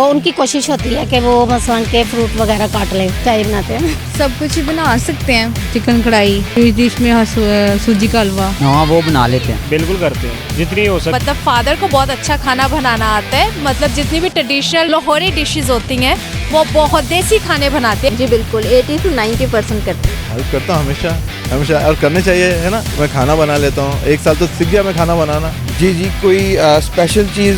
वो उनकी कोशिश होती है कि वो मसलन के फ्रूट वगैरह काट लें, चाय बनाते हैं। सब कुछ ही बना सकते हैं। चिकन कढ़ाई, डिश में सूजी का हलवा, हाँ वो बना लेते हैं। बिल्कुल करते हैं जितनी हो सकती। मतलब फादर को बहुत अच्छा खाना बनाना आता है। मतलब जितनी भी ट्रेडिशनल लाहौरी डिशेस होती हैं वो बहुत देसी खाने बनाते हैं। जी बिल्कुल 80 से 90% करते हैं। हेल्प करता हूँ हमेशा हमेशा, और करने चाहिए, है ना। मैं खाना बना लेता हूँ, 1 साल तो सीख गया मैं खाना बनाना। जी कोई स्पेशल चीज़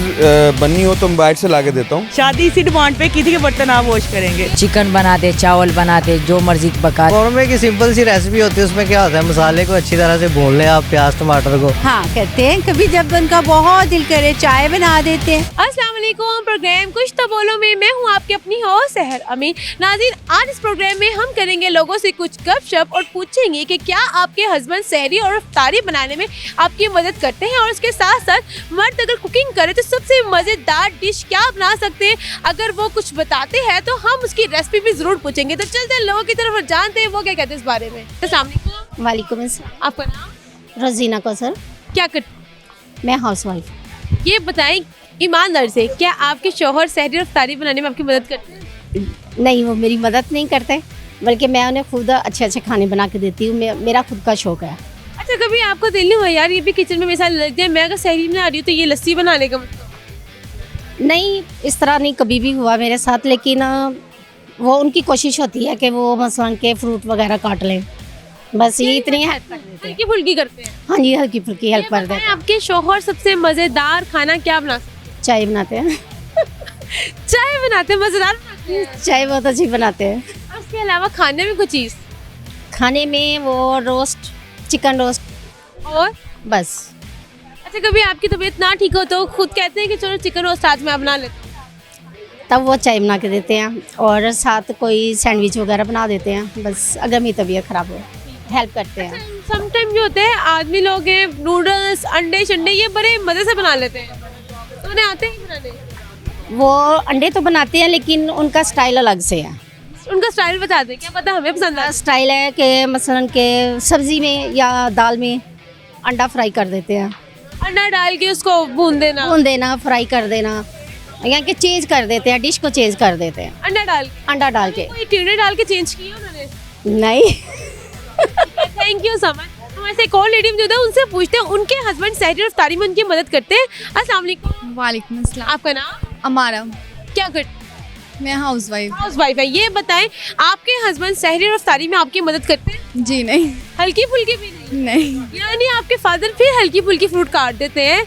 बननी हो तो मैं बाहर से ला के देता हूँ। शादी इसी डिमांड पे किसी के बर्तन आप वॉश करेंगे। चिकन बना दे, चावल बना दे, जो मर्जी पका। कौरमे की सिंपल सी रेसिपी होती है, उसमें क्या होता है, मसाले को अच्छी तरह से भून ले आप, प्याज टमाटर को। हाँ करते हैं, कभी जब उनका बहुत दिल करे चाय बना देते हैं। अस्सलाम वालेकुम। प्रोग्राम कुछ तो बोलो में मैं हूँ आपकी अपनी होस्ट सहर अमीन। नाज़रीन, आज इस प्रोग्राम में हम करेंगे लोगों से कुछ गपशप और पूछेंगे कि क्या आपके हस्बैंड सहरी और इफ्तारी बनाने में आपकी मदद करते हैं, और उसके साथ साथ मर्द अगर कुकिंग करे तो सबसे मज़ेदार डिश क्या बना सकते हैं। अगर वो कुछ बताते हैं तो हम उसकी रेसिपी भी ज़रूर पूछेंगे। तो चलते हैं लोगों की तरफ जानते हैं वो क्या कहते हैं इस बारे में। अस्सलाम वालेकुम। वालेकुम अस्सलाम। आपका नाम? रोजीना कौसर। क्या कर? मैं हाउस वाइफ। ये बताएं ईमानदार से, क्या आपके शौहर सहरी और इफ्तारी बनाने में आपकी मदद करते हैं? नहीं, वो मेरी मदद नहीं करते, बल्कि मैं उन्हें खुद अच्छे अच्छे खाने बना के देती हूँ। मेरा खुद का शौक है। अच्छा, कभी आपको दिल नहीं हुआ यार ये भी किचन में मेरे साथ लग जाए, मैं अगर सहरी बना रही हूँ तो ये लस्सी बनाने का मतलब? नहीं, इस तरह नहीं कभी भी हुआ मेरे साथ, लेकिन वो उनकी कोशिश होती है कि वो मसलन के फ्रूट वगैरह काट लें, बस ये इतनी हेल्प कर देते हैं। हल्की फुल्की करते हैं। हाँ जी, हल्की फुल्की हेल्प कर देते हैं। आपके शौहर सबसे मज़ेदार खाना क्या बनाते हैं? चाय बनाते हैं। चाय बनाते हैं, मज़ेदार बनाते हैं। चाय बहुत अच्छी बनाते हैं। उसके अलावा खाने में कुछ चीज़? खाने में वो रोस्ट, चिकन रोस्ट और बस। अच्छा, कभी आपकी तबीयत ना ठीक हो तो खुद कहते हैं कि चलो चिकन रोस्ट आज मैं बना लेता हूँ, तब वो चाय बना के देते हैं, और साथ कोई सैंडविच वगैरह बना देते हैं, बस अगर मेरी तबीयत ख़राब हो हेल्प करते हैं। समटाइम जो होते हैं आदमी लोग हैं, नूडल्स अंडे शंडे ये बड़े मज़े से बना लेते हैं, तो उन्हें आते हैं बनाने? वो अंडे तो बनाते हैं, लेकिन उनका स्टाइल अलग से है। उनका स्टाइल बता दें, क्या पता हमें पसंद आता। स्टाइल है कि मसलन के सब्ज़ी में या दाल में अंडा फ्राई कर देते हैं, अंडा डाल के उसको भून देना, फ्राई कर देना, या कि चेंज कर देते हैं, डिश को चेंज कर देते हैं। अंडा डाल के कोई ट्यूने डाल के चेंज किया उन्होंने? नहीं। Thank you so much. हमारे से एक और लेडी मौजूद है, उनसे पूछते हैं उनके हस्बैंड सहरी और इफ्तारी में उनकी मदद करते हैं। अस्सलाम वालेकुम। वालेकुम अस्सलाम। आपका नाम? अमारा। क्या करते? मैं हाउस वाइफ है। ये बताएं आपके हस्बैंड सहरी और इफ्तारी में आपकी मदद करते हैं? जी नहीं। हल्की फुल्की भी नहीं। यानी आपके फादर फिर हल्की फुल्की फ्रूट काट देते हैं,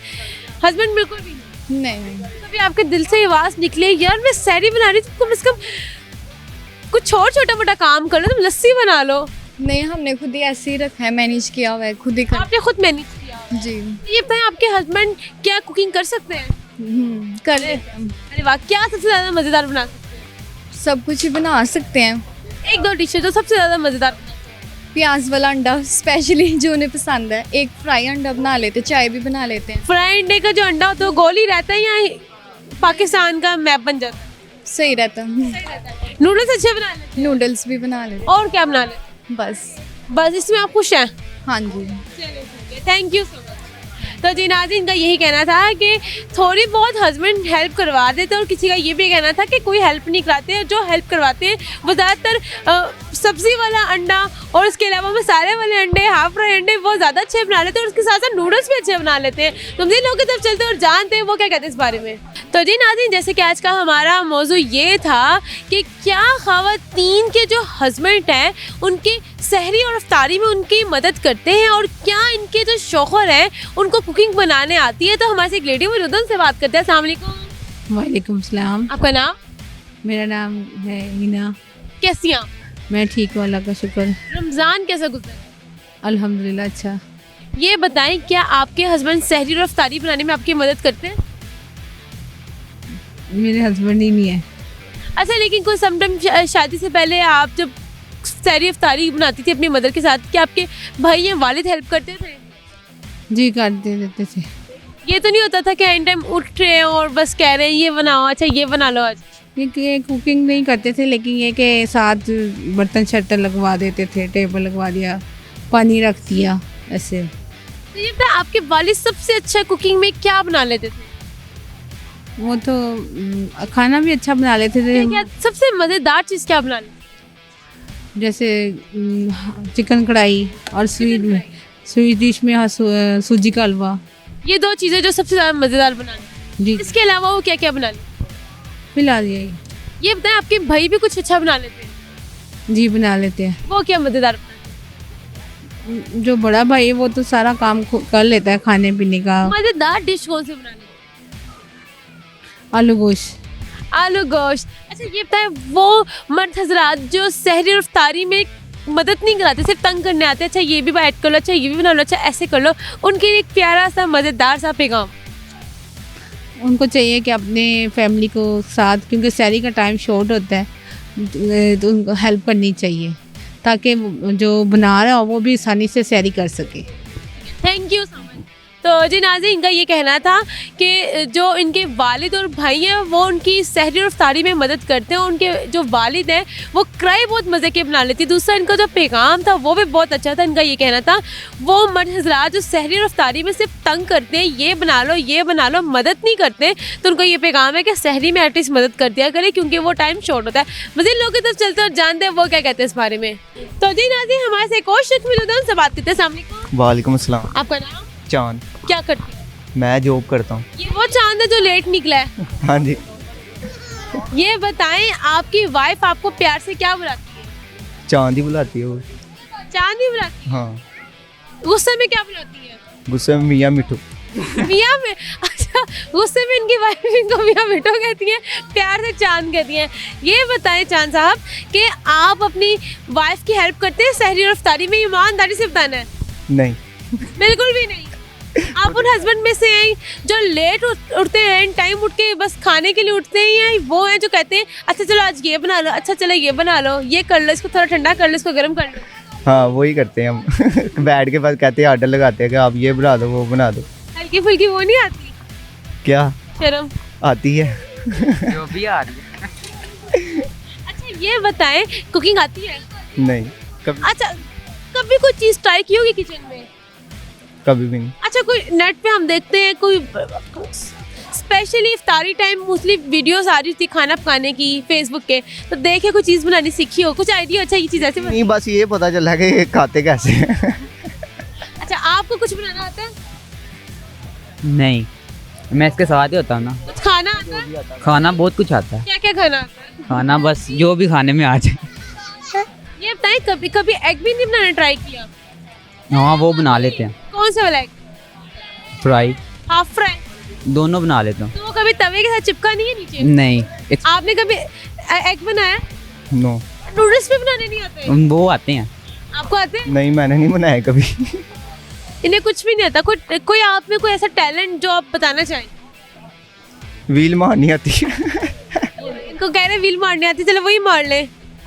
हस्बैंड बिल्कुल भी नहीं। कभी आपके दिल से आवाज़ निकले यार मैं सहरी बना रही हूँ, कम से कम कुछ और छोटा मोटा काम कर लो, तुम लस्सी बना लो? नहीं, हमने खुद ही ऐसे ही रखा है, मैनेज किया हुआ है, खुद ही कर। आपने खुद मैनेज किया? जी। ये बताएं आपके हस्बैंड क्या कुकिंग कर सकते हैं? कर लेते हैं। अरे वाह, क्या सबसे ज़्यादा मज़ेदार बना सकते हैं? सब कुछ ही बना सकते हैं। एक दो डिशेज जो सबसे ज़्यादा मज़ेदार? प्याज वाला अंडा स्पेशली जो उन्हें पसंद है, एक फ्राई अंडा बना लेते, चाय भी बना लेते हैं। फ्राई अंडे का जो अंडा होता है वो गोल ही रहता है या पाकिस्तान का मैप बन जाता है? सही रहता है। नूडल्स अच्छे बना लेते? नूडल्स भी बना लेते। और क्या बना लेते? बस इसमें आप खुश हैं? हाँ जी। Thank you so much. तो जी नाज़रीन, का यही कहना था कि थोड़ी बहुत हस्बैंड हेल्प करवा देते हैं, और किसी का ये भी कहना था कि कोई हेल्प नहीं कराते हैं, जो हेल्प करवाते हैं वो ज़्यादातर सब्ज़ी वाला अंडा और उसके अलावा मसाले वाले अंडे, हाफ फ्राई अंडे वो ज़्यादा अच्छे बना लेते हैं, और उसके साथ साथ नूडल्स भी अच्छे बना लेते हैं। तो हम लोगों की तरफ चलते हैं और जानते हैं वो क्या कहते हैं इस बारे में। तो जी नाज़रीन, जैसे कि आज का हमारा मौजू ये था कि क्या ख़वातीन के जो हस्बैंड हैं उनकी सहरी और इफ्तारी में उनकी मदद करते हैं, और क्या इनके जो शौहर हैं उनको कुकिंग बनाने आती है। तो हमारे से एक लेडी मौजूद है, उनसे बात करते हैं। अस्सलाम वालेकुम। वालेकुम सलाम। आपका नाम? मेरा नाम है हिना। कैसी हैं आप? मैं ठीक हूँ, अल्लाह का शुक्र। रमज़ान कैसा गुजरा? अल्हम्दुलिल्लाह अच्छा। ये बताएं क्या आपके हस्बैंड सहरी और इफ्तारी बनाने में आपकी मदद करते हैं? मेरे हस्बैंड ही नहीं है। अच्छा, लेकिन कोई समटाइम शादी से पहले आप जब सहरी इफ्तारी बनाती थी अपनी मदर के साथ, क्या आपके भाई या वालिद हेल्प करते थे? जी कर दे देते थे। ये तो नहीं होता था कि एनी टाइम उठ रहे हैं और बस कह रहे हैं ये बनाओ, अच्छा ये बना लो आज? ये कुकिंग नहीं करते थे, लेकिन ये के साथ बर्तन शर्तन लगवा देते थे, टेबल लगवा दिया, पानी रख दिया, ऐसे। तो ये बताएं आपके वालिद सबसे अच्छा कुकिंग में क्या बना लेते थे? वो तो खाना भी अच्छा बना लेते थे। क्या सबसे मज़ेदार चीज़ क्या बना लेते? जैसे चिकन कढ़ाई और स्वीट डिश में सूजी का हलवा। ये 2 चीज़ें जो सबसे ज़्यादा मज़ेदार बना लेते। जी इसके अलावा वो क्या क्या बना लेते? फिलहाल यही। ये बताएं, आपके भाई भी कुछ अच्छा बना लेते हैं? जी बना लेते हैं। वो क्या मज़ेदार बनाते हैं? जो बड़ा भाई है वो तो सारा काम कर लेता है खाने पीने का। मज़ेदार डिश कौन सी बना लेते हैं? आलू गोश्त। आलू गोश्त। अच्छा ये बताएं, वो मर्द हजरात जो सहरी और इफ्तारी में मदद नहीं कराते, सिर्फ तंग करने आते हैं, अच्छा ये भी ऐड कर लो, अच्छा ये भी बना लो, अच्छा ऐसे कर लो, उनके लिए एक प्यारा सा मज़ेदार सा पैगाम। उनको चाहिए कि अपने फैमिली को साथ, क्योंकि सैरी का टाइम शॉर्ट होता है, तो उनको हेल्प करनी चाहिए ताकि जो बना रहा हो वो भी आसानी से सैरी कर सके। Thank you so much. तो जी नाज़रीन, इनका ये कहना था कि जो इनके वालिद और भाई हैं वो उनकी सहरी और इफ्तारी में मदद करते हैं। उनके जो वालिद हैं वो कढ़ाई बहुत मज़े के बना लेती है। दूसरा इनका जो पैगाम था वो भी बहुत अच्छा था। इनका ये कहना था वो मर्द हज़रात जो सहरी और इफ्तारी में सिर्फ तंग करते हैं, ये बना लो, मदद नहीं करते, तो उनका ये पैगाम है कि सहरी में एटलीस्ट मदद कर दिया करें क्योंकि वो टाइम शॉर्ट होता है। मज़ीद लोगों की तरफ चलते और जानते हैं वो क्या कहते हैं इस बारे में। तो जी नाज़रीन, हमारे से एक और शख्स मौजूद है, उनसे बात करते हैं। अस्सलाम वालेकुम। वालेकुम अस्सलाम। आपका नाम? चांद। क्या करते हैं? मैं जॉब करता हूँ। ये वो चांद है जो लेट निकला है। हाँ जी। ये बताएं, आपकी वाइफ आपको प्यार से क्या बुलाती है? चांद ही बुलाती है वो। चांद ही बुलाती है? हाँ। गुस्से में क्या बुलाती है? गुस्से में मियाँ मिठू। मियाँ में? अच्छा, गुस्से में इनकी वाइफ इनको मियाँ मिठू कहती है, प्यार से चांद कहती हैं। ये बताएं चांद साहब कि आप अपनी वाइफ की हेल्प करते हैं सहरी और इफ्तारी में? ईमानदारी से बताना है। नहीं, बिल्कुल भी नहीं। आप उन हस्बैंड में से हैं जो लेट उठते हैं, टाइम उठ के बस खाने के लिए उठते हैं, या वो हैं जो कहते हैं अच्छा चलो आज ये बना लो, अच्छा चलो ये बना लो, ये कर लो, इसको थोड़ा ठंडा कर लो, इसको गर्म कर लो? हाँ वही करते हैं हम। बैठ के पास कहते हैं, आर्डर लगाते हैं कि आप ये बना दो वो बना दो। हल्की फुल्की वो नहीं आती? क्या शर्म आती है? जो भी आ रही है। अच्छा ये बताएं, कुकिंग आती है? नहीं, कभी अच्छा, कभी कोई चीज़ ट्राई की होगी किचन में? कभी भी नहीं। अच्छा, कोई नेट पे हम देखते हैं कोई स्पेशली इफ्तारी टाइम मोस्टली वीडियोस आ रही थी खाना पकाने की फेसबुक के, तो देखे कोई चीज़ बनानी सीखी हो, कुछ आइडिया? अच्छा ये चीज़ ऐसे नहीं, बस ये पता चला कि खाते कैसे हैं। अच्छा, आपको कुछ बनाना आता है? नहीं, मैं इसके साथ ही होता हूँ ना। कुछ खाना आता है? खाना बहुत कुछ आता है। क्या क्या खाना आता है? खाना बस जो भी खाने में आ जाए। ये बताएं, कभी कभी एग भी नहीं बनाना ट्राई किया? हाँ वो बना लेते हैं। कौन सा वाला एग? Fry, half fry? दोनों बना लेता हूँ। तो वो कभी तवे के साथ चिपका नहीं है नीचे? नहीं। आपने कभी एग बनाया? नो। नूडल्स भी बनाने नहीं आते? वो आते हैं। आपको आते हैं? नहीं, मैंने नहीं बनाया कभी। इन्हें कुछ भी नहीं आता? कोई आप में कोई ऐसा टैलेंट जो आप बताना चाहें? व्हील मारनी आती है। इनको कह रहे व्हील मारनी आती, चलो वही मार ले।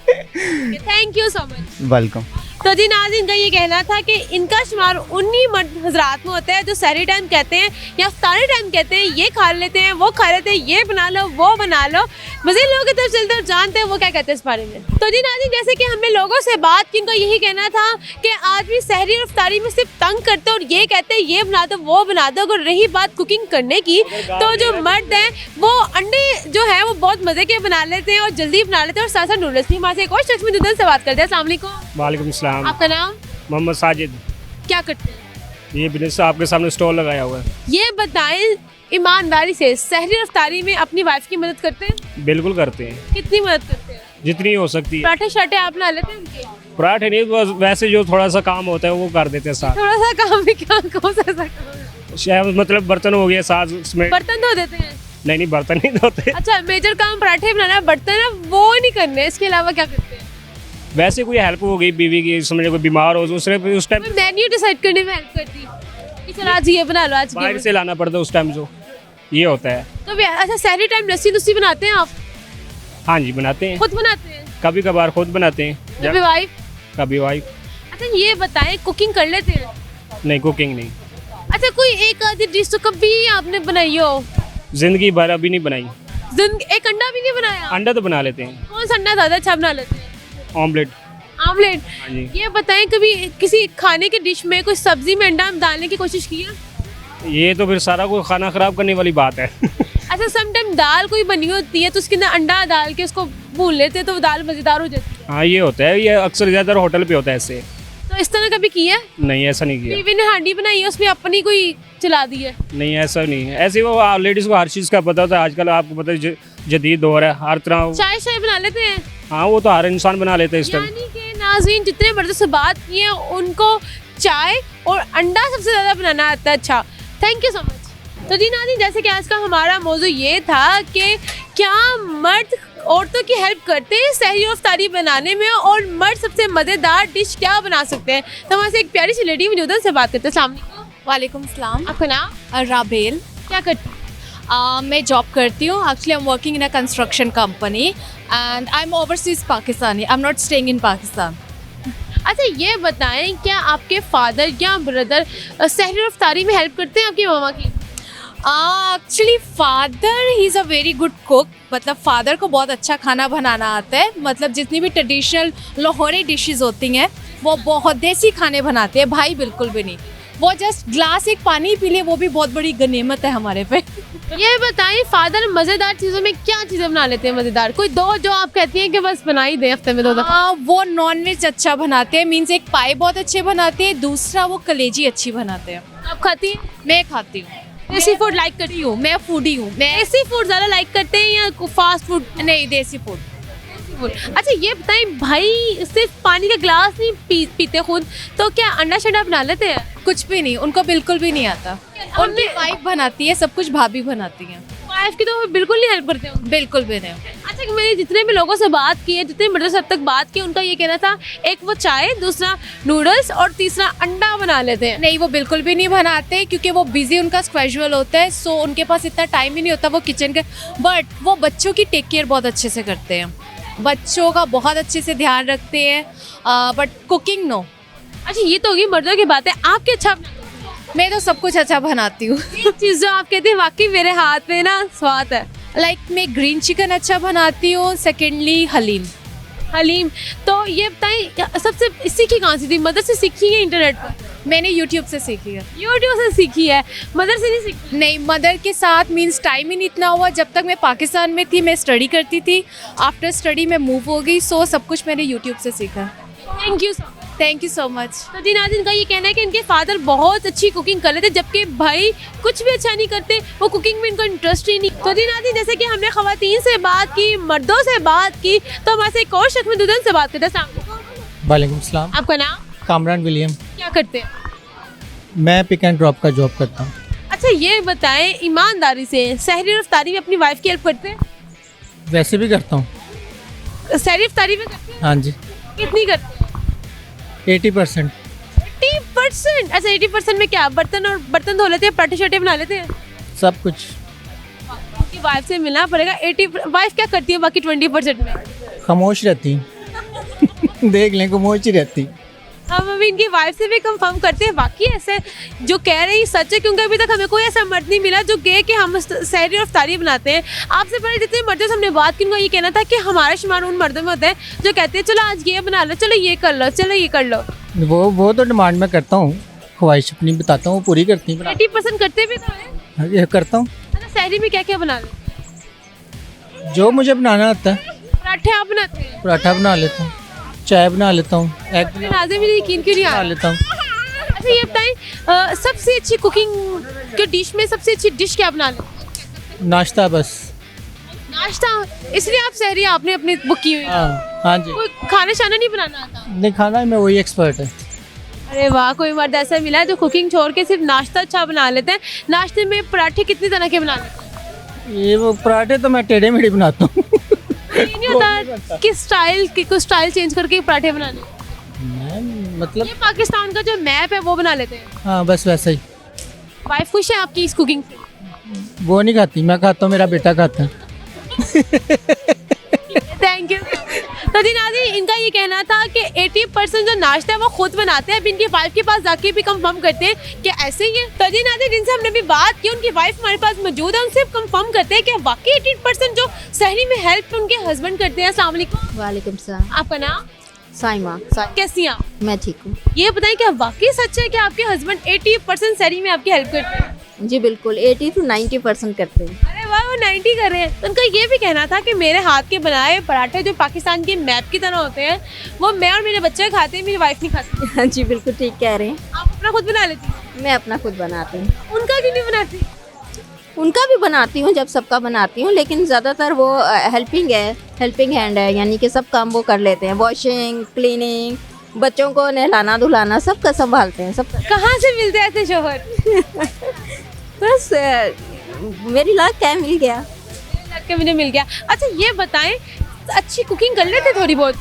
Thank you so much. Welcome. तो जी नाज़रीन, इनका ये कहना था कि इनका शुमार उन्हीं मर्द हजरात में होता है जो सहरी टाइम कहते हैं या इफ्तारी टाइम कहते हैं, ये खा लेते हैं, वो खा लेते हैं, ये बना लो, वो बना लो। मज़ीद लोगों की तरफ चलते और जानते हैं वो क्या कहते हैं इस बारे में। तो जी नाज़रीन, जैसे कि हमने लोगों से बात की, उनका यही कहना था कि आदमी सहरी और इफ्तारी में सिर्फ तंग करते और ये कहते हैं ये बना दो, वो बना दो। अगर रही बात कुकिंग करने की, तो जो मर्द हैं वो अंडे जो है वो बहुत मज़े के बना लेते हैं और जल्दी बना लेते हैं, और साथ साथ नूडल्स भी। हमारे एक और शख्स में से बात करते हैं। अस्सलाम वालेकुम। वालेकुम सलाम। आपका नाम? मोहम्मद साजिद। क्या करते हैं? ये बिजनेस आपके सामने स्टॉल लगाया हुआ है। ये बताएं ईमानदारी से, सहरी और इफ्तारी में अपनी वाइफ की मदद करते हैं? बिल्कुल करते हैं। कितनी मदद करते हैं? जितनी हो सकती है। पराठे शराठे आप बना लेते हैं उनके? पराठे नहीं, बस वैसे जो थोड़ा सा काम होता है वो कर देते हैं साथ। थोड़ा सा काम भी क्या, कौन सा काम है? शायद मतलब बर्तन हो गया साथ उसमें। बर्तन धो देते हैं? नहीं, बर्तन नहीं धोते। अच्छा, मेजर काम पराठे बनाना, बर्तन है वो नहीं करने, इसके अलावा क्या करते हैं? वैसे कोई हेल्प हो गई बीवी की, समझे कोई बीमार हो उस टाइम मेन्यू डिसाइड करने में हेल्प करती कि चलो आज ये बना लो, आज बाहर से लाना पड़ता है उस टाइम, जो ये होता है। तो अच्छा, सहरी टाइम लस्सी बनाते हैं आप? हाँ जी, बनाते हैं। खुद बनाते हैं? कभी कभार खुद बनाते हैं। कभी वाइफ? कभी वाइफ। अच्छा ये बताएं, कुकिंग कर लेते हैं? नहीं, कुकिंग नहीं। अच्छा, कोई एक आधी डिश तो कभी आपने बनाई हो? जिंदगी भर अभी नहीं बनाई। एक अंडा भी नहीं बनाया? अंडा तो बना लेते हैं। कौन सा अंडा ज़्यादा अच्छा बना लेते हैं? ऑमलेट। ऑमलेट? हाँ जी। ये बताएं, कभी किसी खाने की डिश में कोई सब्जी में अंडा डालने की कोशिश की है? ये तो फिर सारा कोई खाना खराब करने वाली बात है। अच्छा, समटाइम दाल कोई बनी होती है तो उसके अंदर अंडा डाल के उसको भून लेते हैं तो वो दाल मज़ेदार हो जाती है। हाँ ये होता है, ये अक्सर ज़्यादातर होटल पे होता है ऐसे। तो इस तरह कभी किया है? नहीं ऐसा नहीं किया। बीवी ने हांडी बनाई है उसमें अपनी कोई चला दी है? नहीं ऐसा नहीं है, ऐसे वो लेडीज़ को हर चीज़ का पता होता है। आजकल आपको पता है जदीद दौर है, हर तरह। चाय शाय बना लेते हैं? हाँ वो तो हर इंसान बना लेते हैं इस टाइम। यानी कि नाज़रीन जितने मर्दों से बात की है उनको चाय और अंडा सबसे ज़्यादा बनाना आता है। अच्छा, थैंक यू सो मच। तो जी नाज़रीन, जैसे कि आज का हमारा मौजू ये था कि क्या मर्द औरतों की हेल्प करते हैं सहरी और इफ्तारी बनाने में, और मर्द सबसे मज़ेदार डिश क्या बना सकते हैं। तो हमारे से एक प्यारी सी लेडी मौजूद है, उनसे बात करते हैं। अस्सलाम वालेकुम। वालेकुम सलाम। आपका नाम? राबेल। क्या करती हैं? मैं जॉब करती हूँ। Actually I am working in a construction company and I am overseas Pakistani. I am not staying in Pakistan. अच्छा ये बताएं, क्या आपके फादर या ब्रदर सहरी और इफ्तारी में हेल्प करते हैं आपकी मामा की? Actually father he is a very good cook. मतलब फादर को बहुत अच्छा खाना बनाना आता है। मतलब जितनी भी ट्रेडिशनल लाहौरी डिशेस होती हैं वो बहुत देसी खाने बनाते हैं। भाई बिल्कुल भी नहीं, वो जस्ट ग्लास एक पानी पी ले वो भी बहुत बड़ी गनीमत है हमारे पे। ये बताएं, फादर मज़ेदार चीज़ों में क्या चीज़ें बना लेते हैं मज़ेदार? कोई दो जो आप कहती हैं कि बस बना ही दे हफ्ते में 2 दफ़ा। वो नॉन वेज अच्छा बनाते हैं। मीन्स एक पाई बहुत अच्छे बनाते हैं, दूसरा वो कलेजी अच्छी बनाते हैं। आप खाती हैं? मैं खाती हूँ। देसी फूड लाइक करती हूँ? मैं फूडी हूँ। मैं देसी फूड ज़्यादा लाइक करते हैं या फास्ट फूड? नहीं, देसी फूड। अच्छा ये बताएं, भाई सिर्फ पानी का गिलास नहीं पीते खुद, तो क्या अंडा शंडा बना लेते हैं? कुछ भी नहीं, उनको बिल्कुल भी नहीं आता। उनकी वाइफ बनाती है सब कुछ, भाभी बनाती हैं। वाइफ की तो बिल्कुल नहीं हेल्प करते हैं? बिल्कुल भी नहीं। अच्छा, मैंने जितने भी लोगों से बात की है, जितने मर्दों से अब तक बात की, उनका ये कहना था एक वो चाय, दूसरा नूडल्स और तीसरा अंडा बना लेते हैं। नहीं, वो बिल्कुल भी नहीं बनाते क्योंकि वो बिजी उनका स्केड्यूल होता है। सो उनके पास इतना टाइम ही नहीं होता वो किचन के। बट वो बच्चों की टेक केयर बहुत अच्छे से करते हैं, बच्चों का बहुत अच्छे से ध्यान रखते हैं। But cooking no. अच्छा ये तो होगी मर्दों की बात है, आपके अच्छा मैं तो सब कुछ अच्छा बनाती हूँ। एक चीज़ जो आप कहते हैं वाकई मेरे हाथ में ना स्वाद है। लाइक मैं ग्रीन चिकन अच्छा बनाती हूँ। सेकेंडली हलीम। तो ये बताएं, सबसे सीखी कहाँ से थी? मदर से सीखी है इंटरनेट पर? मैंने यूट्यूब से सीखी है। यूट्यूब से सीखी है, मदर से नहीं सीखी? नहीं, मदर के साथ मीन्स टाइम ही नहीं इतना हुआ। जब तक मैं पाकिस्तान में थी मैं स्टडी करती थी, आफ्टर स्टडी मैं मूव हो गई। सो सब कुछ मैंने यूट्यूब से सीखा। Thank you so much. तो जी नाज़रीन, का ये कहना है कि इनके फादर बहुत अच्छी कुकिंग कर लेते, जबकि भाई कुछ भी अच्छा नहीं करते, वो कुकिंग में इनको इंटरेस्ट ही नहीं। तो जी नाज़रीन, जैसे कि हमने ख़वातीन से बात की, मर्दों से बात की, तो हमारे से एक और शख्स में दुल्हन से बात करते हैं। वालेकुम सलाम। आपका नाम? कामरान विलियम। क्या करते हैं? मैं पिक एंड ड्रॉप का जॉब करता हूँ। अच्छा ये बताएं, ईमानदारी से सहरी और इफ्तारी में अपनी वाइफ की हेल्प करते हैं? वैसे भी करता हूँ। सहरी इफ्तारी में करते हैं? हाँ जी। कितनी करते हैं? 80%। 80%? अच्छा 80% में क्या बर्तन धो लेते हैं, पराठे शराठे बना लेते हैं? सब कुछ। आपकी वाइफ से मिलना पड़ेगा। 80 वाइफ क्या करती है बाकी 20% में? खामोश रहती देख लें, खामोश ही रहती। हम अभी इनकी वाइफ से भी कंफर्म करते हैं वाकई ऐसे जो कह रहे हैं सच है, क्योंकि अभी तक हमें कोई ऐसा मर्द नहीं मिला जो कहे कि हम सहरी और इफ्तारी बनाते हैं। आपसे पहले जितने मर्दों से हमने बात की, उनका ये कहना था कि हमारा शुमार उन मर्दों में होता है जो कहते हैं चलो आज ये बना लो, चलो ये कर लो, चलो ये कर लो। वो तो डिमांड में करता हूँ, ख्वाहिश अपनी बताता हूँ, पूरी करती हूँ। 80% करते भी तो है? ये करता हूँ। अच्छा सहरी में क्या क्या बना लो? जो मुझे बनाना आता है। पराठे आप बनाते हैं? पराठा बना लेता हूँ, चाय बना लेता हूँ, एग नाज़े मेरी यकीन क्यों नहीं बना लेता हूँ। अच्छा ये बताएं, सबसे अच्छी कुकिंग के डिश में सबसे अच्छी डिश क्या बना लेते? नाश्ता बस। नाश्ता? इसलिए आप सहरी आपने अपनी बुक की हुई? हाँ जी। कोई खाना शाना नहीं बनाना आता? नहीं, खाना में वही एक्सपर्ट है। अरे वाह, कोई मर्द ऐसा मिला है जो कुकिंग छोड़ के सिर्फ नाश्ता अच्छा बना लेते हैं। नाश्ते में पराठे कितनी तरह के बना लेते हैं? ये वो पराठे तो मैं टेढ़े मेढ़े बनाता हूँ। नहीं होता किस स्टाइल की, कुछ स्टाइल चेंज करके पराठे बनाने? मतलब ये पाकिस्तान का जो मैप है वो बना लेते हैं? हाँ बस वैसा ही। वाइफ खुश है आपकी इस कुकिंग से? वो नहीं खाती, मैं खाता हूँ, मेरा बेटा खाता है। Thank you. तो जी नाज़रीन, इनका ये कहना था कि 80% जो नाश्ता है वो खुद बनाते हैं। अब इनकी वाइफ के पास जाके भी कंफर्म करते हैं कि ऐसे ही है। तो जी नाज़रीन, जिनसे हमने भी बात की, उनकी वाइफ हमारे पास मौजूद है, उनसे कंफर्म करते हैं कि वाकई 80% जो सहरी में हेल्प उनके हस्बैंड करते हैं। अस्सलाम वालेकुम। वालेकुम सलाम। आपका नाम? साइमा। कैसी हैं आप? मैं ठीक हूँ। ये बताएं क्या वाकई सच है कि आपके हस्बैंड 80% सहरी में आपकी हेल्प करते हैं? जी बिल्कुल, 80 to 90% करते हैं। अरे वाह, वो 90 कर रहे हैं। तो उनका ये भी कहना था कि मेरे हाथ के बनाए पराठे जो पाकिस्तान के मैप की तरह होते हैं वो मैं और मेरे बच्चे खाते हैं, मेरी वाइफ नहीं खाती। हाँ जी बिल्कुल ठीक कह रहे हैं। आप अपना खुद बना लेती हैं? मैं अपना खुद बनाती हूँ। उनका क्यों नहीं बनाती? उनका भी बनाती हूँ, जब सबका बनाती हूँ, लेकिन ज़्यादातर वो हेल्पिंग हैंड है, यानी कि सब काम वो कर लेते हैं। वॉशिंग, क्लीनिंग, बच्चों को नहलाना धुलाना सबका संभालते हैं। सब कहाँ से मिलते हैं ऐसे शोहर? बस मेरी लाख क्या मिल गया। के मुझे मिल गया। अच्छा ये बताएं, अच्छी कुकिंग कर लेते थोड़ी बहुत?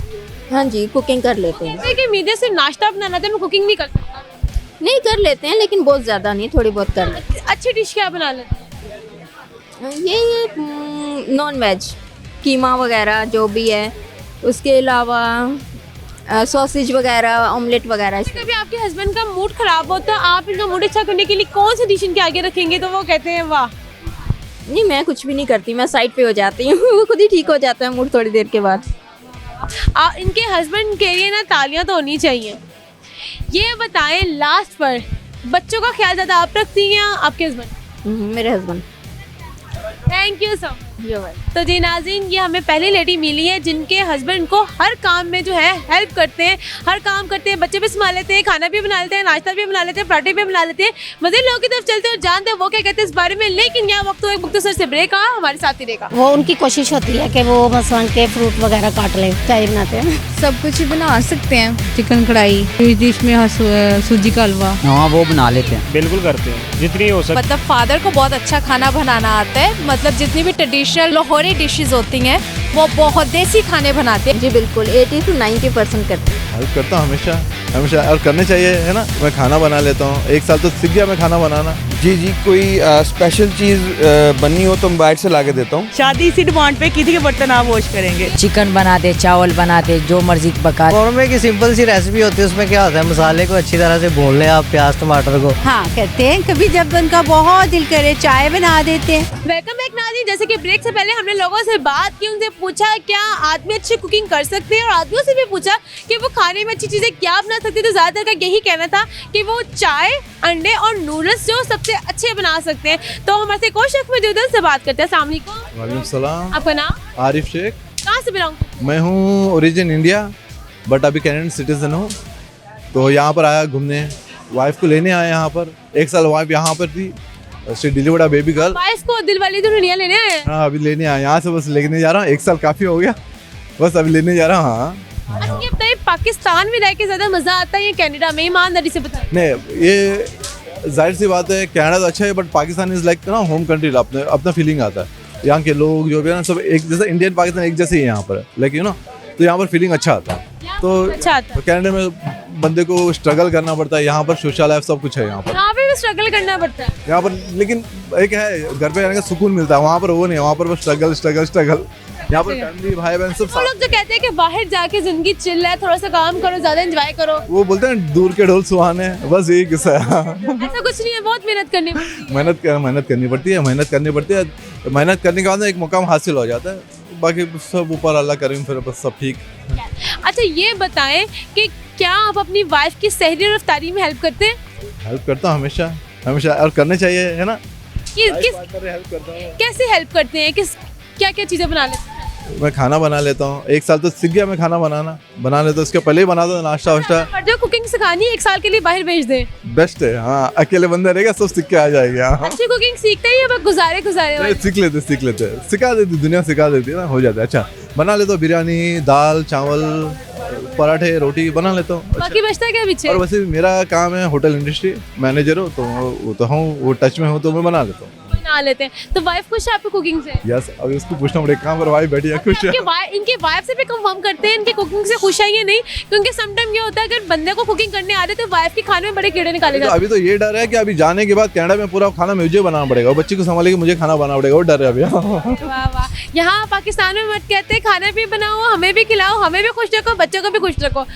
हाँ जी कुकिंग कर लेते हैं। जैसे कि मीडिया से नाश्ता बनाना था, मैं कुकिंग नहीं कर सकता। नहीं कर लेते हैं लेकिन बहुत ज़्यादा नहीं, थोड़ी बहुत कर लेते अच्छी डिश क्या बना लेते हैं? हैं। ये नॉन वेज कीमा वगैरह जो भी है, उसके अलावा सॉसेज वगैरह, ऑमलेट वगैरह। कभी आपके हस्बैंड का मूड खराब होता है, आप इनका मूड अच्छा करने के लिए कौन सी डिश इनके आगे रखेंगे तो वो कहते हैं वाह? नहीं मैं कुछ भी नहीं करती, मैं साइड पे हो जाती हूँ वो खुद ही ठीक हो जाता है मूड थोड़ी देर के बाद। इनके हस्बैंड के लिए ना तालियां तो होनी चाहिए। ये बताएं लास्ट पर, बच्चों का ख्याल ज़्यादा आप रखती हैं या आपके हस्बैंड? मेरे husband. Thank you so much. तो जी नाज़रीन, ये हमें पहली लेडी मिली है जिनके हस्बैंड को हर काम में जो है हेल्प करते हैं, हर काम करते हैं, बच्चे भी संभाल लेते हैं, खाना भी बना लेते हैं, नाश्ता भी बना लेते हैं, पराठे भी बना लेते हैं। मज़ीद लोगों की तरफ चलते हैं और जानते हैं वो क्या कहते हैं इस बारे में। लेकिन यहाँ वक्त एक मुख्तसर से ब्रेक आ, हमारे साथ ही रहेगा। वो उनकी कोशिश होती है कि वो मसलन के फ्रूट वगैरह काट लें, चाय बनाते हैं। सब कुछ ही बना सकते हैं। चिकन कढ़ाई, इस डिश में सूजी का हलवा, हाँ वो बना लेते हैं। बिल्कुल करते हैं जितनी हो सके। मतलब फादर को बहुत अच्छा खाना बनाना आता है। मतलब जितनी भी ट्रेडिशनल लाहौरी डिशेस होती हैं वो बहुत देसी खाने बनाते हैं। जी बिल्कुल 80 से 90% करते हैं। हेल्प करता हूँ हमेशा हमेशा, और करने चाहिए, है ना। मैं खाना बना लेता हूँ, 1 साल तो सीख गया मैं खाना बनाना। जी कोई स्पेशल चीज़ बननी हो तो मैं बाहर से ला के देता हूँ। शादी इसी डिमांड पे किसी के बर्तन आप वॉश करेंगे। चिकन बनाते, चावल बनाते, जो मर्जी पका। कौरमे की सिंपल सी रेसिपी होती है, उसमें क्या होता है, मसाले को अच्छी तरह से भून लें आप, प्याज टमाटर को। हाँ करते हैं, कभी जब उनका बहुत दिल करे चाय बना देते हैं। वेलकम बैक नाज़रीन। जैसे कि ब्रेक से पहले हमने लोगों से बात की, उनसे पूछा क्या आदमी अच्छी कुकिंग कर सकते हैं, और आदमियों से भी पूछा कि वो खाने में अच्छी चीज़ें क्या बना सकते हैं। तो ज़्यादातर का यही कहना था कि वो चाय, अंडे और नूडल्स जो सबसे अच्छे बना सकते हैं। तो हमारे से कोई शख्स मौजूद है, उनसे बात करते हैं। अस्सलाम वालेकुम। वालेकुम सलाम। आपका नाम? आरिफ शेख। कहाँ से बिलोंग? मैं हूँ ओरिजिन इंडिया, बट अभी कैनेडियन सिटीजन हूँ। तो यहाँ पर आया घूमने, वाइफ को लेने आया यहाँ पर। 1 साल वाइफ यहाँ पर थी, she delivered a baby girl. Wife को दिल वाली दुल्हनिया लेने आए हैं? हाँ अभी लेने आया, यहाँ से बस लेने जा रहा हूँ। 1 साल काफ़ी हो गया, बस अभी लेने जा रहा हूँ। हाँ अच्छा ये बताइए, पाकिस्तान में रह के ज़्यादा मज़ा आता है या कनाडा में? ईमानदारी से बताइए। नहीं ये जाहिर सी बात है, कनाडा तो अच्छा है, बट पाकिस्तान इज़ लाइक ना होम कंट्री। अपना फीलिंग आता है। यहाँ के लोग जो भी है ना, सब एक जैसा, इंडियन पाकिस्तान एक जैसे ही है यहाँ पर, लेकिन ना तो यहाँ पर फीलिंग अच्छा आता है। तो अच्छा आता है। कनाडा में बंदे को स्ट्रगल करना पड़ता है, यहाँ पर सोशल लाइफ सब कुछ है यहाँ पर। यहाँ पे भी स्ट्रगल करना पड़ता है यहाँ पर, लेकिन एक है घर पे जाने का सुकून मिलता है, वहाँ पर वो नहीं है। वहाँ पर बस स्ट्रगल स्ट्रगल स्ट्रगल। यहाँ पर फैमिली भाई बहन सब वो लोग जो कहते हैं कि बाहर जाके जिंदगी चिल है, थोड़ा सा काम करो, ज्यादा एंजॉय करो, वो बोलते हैं दूर के ढोल सुहाने, बस यही किस्सा है। ऐसा कुछ नहीं है, बहुत मेहनत करनी पड़ती है। मेहनत करनी पड़ती है, मेहनत करने के बाद एक मुकाम हासिल हो जाता है। बाकी सब ऊपर अल्लाह करीम, फिर बस सब ठीक। अच्छा ये बताएं कि क्या आप अपनी वाइफ की सहरी और इफ्तारी में हेल्प करते हैं? हेल्प करता हूँ हमेशा हमेशा, और करने चाहिए, है ना। हेल्प करता हूँ। कैसे हेल्प करते हैं? क्या क्या चीज़ें बना लेते हैं? मैं खाना बना लेता हूँ, 1 साल तो सीख गया मैं खाना बना लेता हूँ। उसके पहले ही बना दो नाश्ता वाश्ता। जो कुकिंग सिखानी 1 साल के लिए बाहर भेज दे, बेस्ट है। हाँ अकेले बंदा रहेगा, सब सीख के आ जाएगा। अच्छी कुकिंग सीखते ही बस गुजारे सीख लेते सिखा देती दुनिया, सिखा देती है ना, हो जाता है। अच्छा बना लेता हूँ, बिरयानी, दाल चावल, पराठे, रोटी बना लेता हूँ। बाकी बचता है क्या पीछे? और वैसे मेरा काम है होटल इंडस्ट्री मैनेजर हो, तो वो तो हूँ, वो टच में हूँ, तो मैं बना लेता हूँ। बना लेते हैं। तो वाइफ खुश है आपकी कुकिंग से? यस, अभी उसको पूछना पड़ेगा कहाँ पर वाइफ बैठी है, खुश है। इनके वाइफ से भी कंफर्म करते हैं इनकी कुकिंग से खुश है या नहीं, क्योंकि समटाइम ये होता है अगर बंदे को कुकिंग करने आ रहे तो वाइफ के खाने में बड़े कीड़े निकाले जाते हैं। अभी तो ये डर है कि अभी जाने के बाद कनाडा में पूरा खाना मुझे बनाना पड़ेगा, बच्चे को संभालेगी, मुझे खाना बनाना पड़ेगा, वो डर है अभी। वाह वाह, यहाँ पाकिस्तान में मत कहते हैं खाना भी बनाओ, हमें भी खिलाओ, हमें भी खुश रखो, बच्चों को भी खुश रखो।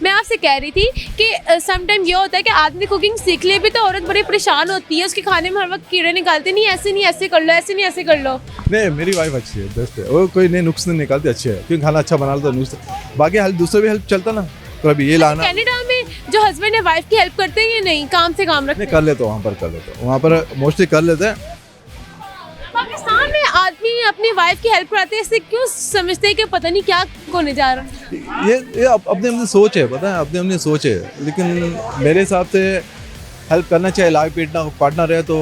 मैं आपसे कह रही थी कि समटाइम ये होता है कि आदमी कुकिंग सीख ले भी तो औरत बड़ी परेशान होती है, उसके खाने में हर वक्त कीड़े निकालते, नहीं ऐसे नहीं ऐसे कर लो, ऐसे नहीं ऐसे कर लो। नहीं मेरी वाइफ अच्छी है, बेस्ट है, वो कोई नहीं नुक्स नहीं निकालती, अच्छे है, क्योंकि खाना अच्छा बना लेता है। नुक्स बाकी हेल्प दूसरे भी हेल्प चलता ना, तो अभी ये लाना। कनाडा में जो हस्बैंड है वाइफ की हेल्प करते हैं या नहीं, काम से काम रखते हैं? कर लेते, वहाँ पर कर लेते, वहाँ पर मोस्टली कर लेते हैं। पाकिस्तान में अपनी वाइफ की हेल्प कराते हैं, इससे क्यों समझते हैं कि पता नहीं क्या होने जा रहा है? ये अपनी अपनी सोच है, पता है, अपनी अपनी सोच है। लेकिन मेरे हिसाब से हेल्प करना चाहिए। लाइफ पार्टनर है तो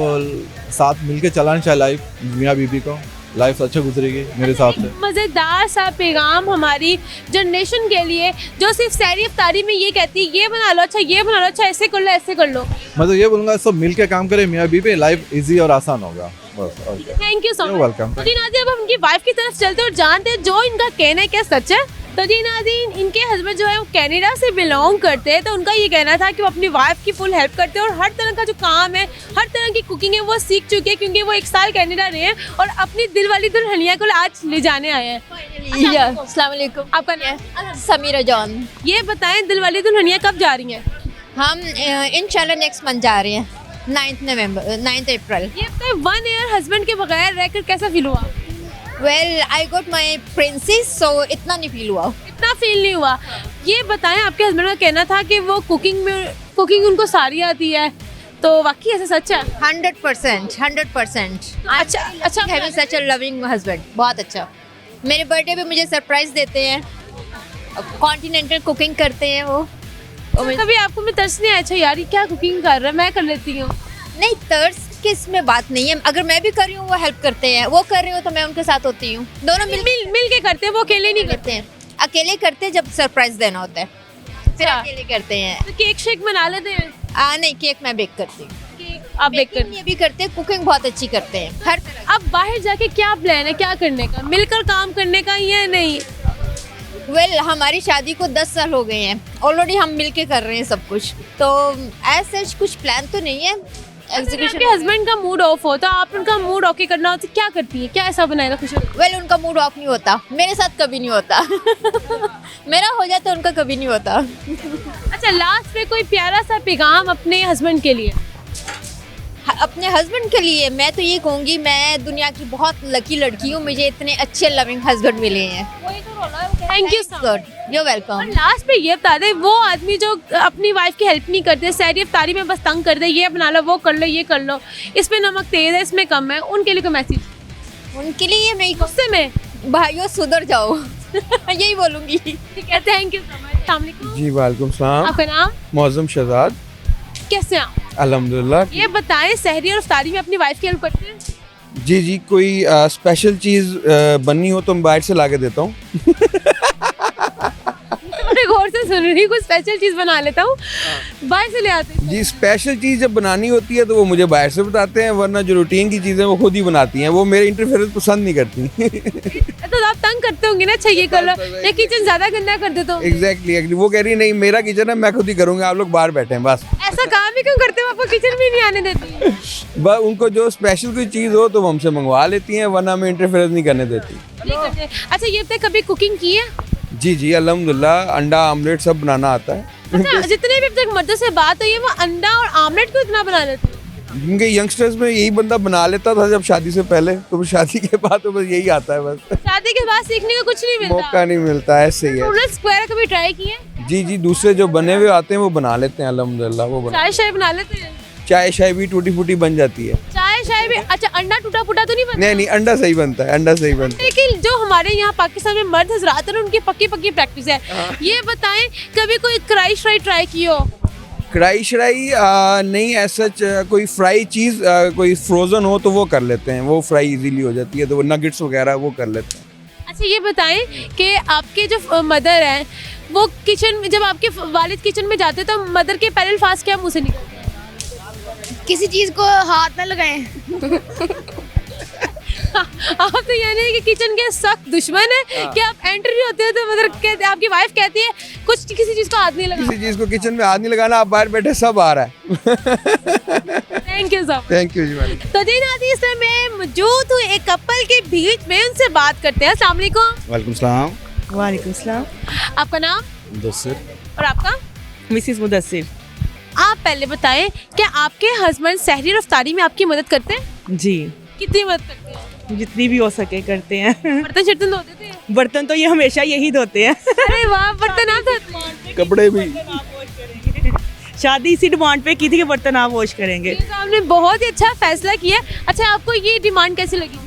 साथ मिलके चलाना चाहिए लाइफ, मियाँ बीबी को। लाइफ अच्छा गुजरेगी मेरे हिसाब से। मज़ेदार सा पैगाम हमारी जनरेशन के लिए, जो सिर्फ सहरी इफ्तारी में ये कहती है ये बना लो अच्छा, ये बना लो अच्छा, ऐसे कर लो ऐसे कर लो। मैं तो ये बोलूँगा सब मिल के काम करें मियाँ बीबी, लाइफ इजी और आसान होगा बस। Thank you so much. Welcome. तो जी नाज़रीन, अब हम उनकी वाइफ की तरफ चलते हैं और जानते हैं जो इनका कहना है क्या सच है। तो जी नाज़रीन, इनके हस्बैंड जो है वो कनाडा से बिलोंग करते हैं, तो उनका ये कहना था कि वो अपनी वाइफ की फुल हेल्प करते हैं और हर तरह का जो काम है, हर तरह की कुकिंग है वो सीख चुके हैं, क्योंकि वो 1 साल कनाडा रहे हैं और अपनी दिल वाली दुल्हनिया को आज ले जाने आए हैं। अस्सलाम वालेकुम। आपका नाम? समीरा जॉन। ये बताएं दिल वाली दुल्हनिया कब जा रही हैं? हम इंशाल्लाह नेक्स्ट मंथ जा रहे हैं, 9 अप्रैल। ये बताएं 1 ईयर हस्बैंड के बगैर रहकर कैसा फील हुआ? Well I got my princess, so इतना नहीं फील हुआ। इतना फील नहीं हुआ। ये बताएं आपके हस्बैंड का कहना था कि वो कुकिंग उनको सारी आती है, तो वाकई ऐसा सच है? 100%। अच्छा having such a loving husband, बहुत अच्छा। मेरे बर्थडे पे मुझे सरप्राइज देते हैं, कॉन्टिनेंटल कुकिंग करते हैं वो। कभी आपको में तरस नहीं आया अच्छा यार ये क्या कुकिंग कर रहा है, मैं कर लेती हूँ? नहीं, तरस की इसमें बात नहीं है। अगर मैं भी कर रही हूँ वो हेल्प करते हैं, वो कर रही हूँ तो मैं उनके साथ होती हूँ, दोनों मिल के करते हैं, वो अकेले नहीं करते हैं। अकेले करते हैं जब सरप्राइज देना होता है, फिर अकेले करते हैं। तो केक शेक बना लेते हैं? नहीं, केक मैं बेक करती हूँ। आप बेक करते ये भी करते हैं, कुकिंग बहुत अच्छी करते हैं हर तरह। अब बाहर जाके क्या प्लान है, क्या करने का, मिलकर काम करने का या नहीं? वेल हमारी शादी को 10 साल हो गए हैं, ऑलरेडी हम मिलके कर रहे हैं सब कुछ, तो ऐसा कुछ प्लान तो नहीं है। एग्जीक्यूशन। आपके हस्बैंड का मूड ऑफ हो तो आप उनका मूड ऑफ करना हो तो क्या करती है, क्या ऐसा बनाएगा खुश? वेल उनका मूड ऑफ नहीं होता, मेरे साथ कभी नहीं होता। मेरा हो जाता, उनका कभी नहीं होता। अच्छा, लास्ट में कोई प्यारा सा पैगाम अपने हस्बैंड के लिए? अपने हस्बैंड के लिए मैं तो ये कहूँगी, मैं दुनिया की बहुत लकी लड़की हूँ, मुझे इतने अच्छे लविंग हस्बैंड मिले हैं। Thank you so much, you welcome. Last पे ये बता दे, वो आदमी जो अपनी वाइफ की हेल्प नहीं करते, सहरी इफ्तारी में बस तंग कर दे, ये बना लो वो कर लो ये कर लो, इसमें नमक तेज है इसमें कम है, उनके लिए कोई मैसेज? उनके लिए मैं गुस्से में भाइयों सुधर जाओ। यही बोलूँगी। ठीक है, थैंक यू सो मच। अस्सलाम वालेकुम। जी वालेकुम सलाम। आपका नाम? मौज़म शहजाद। कैसे हैं आप? अल्हम्दुलिल्लाह। ये बताएं सहरी और इफ्तारी में अपनी वाइफ की हेल्प करते हैं? जी कोई स्पेशल चीज़ बननी हो तो मैं बाहर से ला के देता हूँ। बड़े गौर से सुन रही, कुछ स्पेशल चीज़ बना लेता हूँ, बाहर से ले आते हैं। जी स्पेशल चीज़ जब बनानी होती है तो वो मुझे बाहर से बताते हैं, वरना जो रूटीन की चीज़ें वो खुद ही बनाती हैं, वो मेरे इंटरफेरेंस पसंद नहीं करती। तो आप तंग करते होंगे ना, अच्छा ये कर लो, ये किचन ज़्यादा गंदा कर देता हूँ। एग्जैक्टली, वो कह रही है नहीं मेरा किचन है, मैं खुद ही करूँगा, आप लोग बाहर बैठे हैं बस। ऐसा काम ही क्यों करते हो, आपको किचन भी नहीं आने देती? बस उनको जो स्पेशल कोई चीज़ हो तो वो हमसे मंगवा लेती हैं, वरना मैं इंटरफेरेंस नहीं करने देती। अच्छा, ये बताइए कभी कुकिंग की है? जी अल्हम्दुलिल्लाह, अंडा आमलेट सब बनाना आता है। अच्छा, जितने भी अब तक मर्दों से बात हुई है वो अंडा और आमलेट क्यों इतना बना लेते हैं? क्योंकि यंगस्टर्स में यही बंदा बना लेता था जब शादी से पहले, तो शादी के बाद तो बस यही आता है बस। शादी के बाद सीखने का कुछ नहीं मिलता, मौका नहीं मिलता, ऐसे ही है। नूडल्स स्क्वायर कभी ट्राई किए? जी दूसरे जो बने हुए आते हैं वो बना लेते हैं अल्हम्दुलिल्लाह। वो चाय शाय बना लेते हैं? चाय शाय भी टूटी फूटी बन जाती है। चाय शाय भी? अच्छा, अंडा टूटा फूटा तो नहीं बनता? नहीं अंडा सही बनता है, अंडा सही बनता है। लेकिन जो हमारे यहाँ पाकिस्तान में मर्द हजरात हैं उनकी पक्की प्रैक्टिस है। ये बताएं कभी कोई कढ़ाई श्राई ट्राई की हो? कढ़ाई शराई नहीं, ऐसा कोई फ्राई चीज़ कोई फ्रोज़न हो तो वो कर लेते हैं, वो फ्राई इजीली हो जाती है, तो वो नगेट्स वगैरह वो कर लेते हैं। अच्छा, ये बताएं कि आपके जो मदर हैं वो किचन में, जब आपके वालिद किचन में जाते तो मदर के पहले अल्फाज क्या मुँह से निकलते? किसी चीज़ को हाथ न लगाएं। आप तो यानी कि किचन के सख्त दुश्मन है कि आप एंट्री होते हो तो मदर कहते, आपकी वाइफ कहती है कुछ किसी चीज़ को हाथ नहीं लगाना, किसी चीज़ को किचन में हाथ नहीं लगाना, आप बाहर बैठे सब आ रहा है। Thank you sir. Thank you ji madam. तो जी नाज़रीन, इस समय मैं मौजूद हूँ एक कपल के बीच में, उनसे बात करते हैं। अस्सलाम वालेकुम। वालेकुम सलाम। वालेकुम सलाम। आपका नाम? मुदस्सिर। और आपका? मिसिस मुदस्सिर। आप पहले बताएं, क्या आपके हस्बैंड सहरी और इफ्तारी में आपकी मदद करते हैं? जी। कितनी मदद करते हैं? जितनी भी हो सके करते हैं। बर्तन शर्तन धो देते हैं? बर्तन तो ये हमेशा यही धोते हैं। अरे वाह, बर्तन आप धोते हैं? कपड़े भी। शादी इसी डिमांड पे की थी कि बर्तन आप वॉश करेंगे। आपने बहुत ही अच्छा फैसला किया। अच्छा, आपको ये डिमांड कैसी लगी थी?